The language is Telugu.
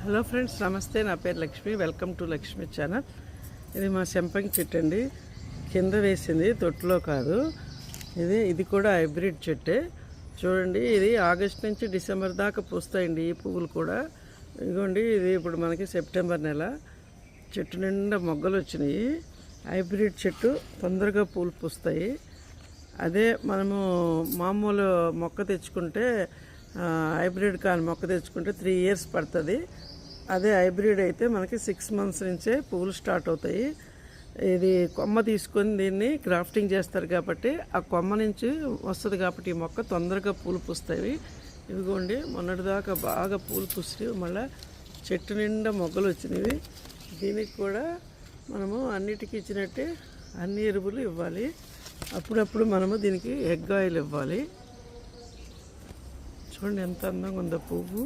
హలో ఫ్రెండ్స్, నమస్తే. నా పేరు Lakshmi. Welcome to Lakshmi channel. ఇది మా సెంపంగి చెట్టు అండి. కింద వేసింది, తొట్టులో కాదు. ఇది కూడా హైబ్రిడ్ చెట్టే. చూడండి, ఇది ఆగస్ట్ నుంచి డిసెంబర్ దాకా పూస్తాయండి ఈ పువ్వులు కూడా. ఇదిగోండి, ఇది ఇప్పుడు మనకి సెప్టెంబర్ నెల. చెట్టు నిండా మొగ్గలు వచ్చినాయి. హైబ్రిడ్ చెట్టు తొందరగా పూలు పూస్తాయి. అదే మనము మామూలు మొక్క తెచ్చుకుంటే, హైబ్రిడ్ కాని మొక్క తెచ్చుకుంటే 3 years పడుతుంది. అదే హైబ్రిడ్ అయితే మనకి 6 months నుంచే పువ్వులు స్టార్ట్ అవుతాయి. ఇది కొమ్మ తీసుకొని దీన్ని గ్రాఫ్టింగ్ చేస్తారు కాబట్టి ఆ కొమ్మ నుంచి వస్తుంది కాబట్టి ఈ మొక్క తొందరగా పూలు పూస్తాయి. ఇదిగోండి, మొన్నటిదాకా బాగా పూలు పూసి మళ్ళీ చెట్టు నిండా మొగ్గలు వచ్చినవి. దీనికి కూడా మనము అన్నిటికీ ఇచ్చినట్టే అన్ని ఎరువులు ఇవ్వాలి. అప్పుడప్పుడు మనము దీనికి ఎగ్ ఆయిల్ ఇవ్వాలి. చూడండి ఎంత అందంగా ఉందో పువ్వు.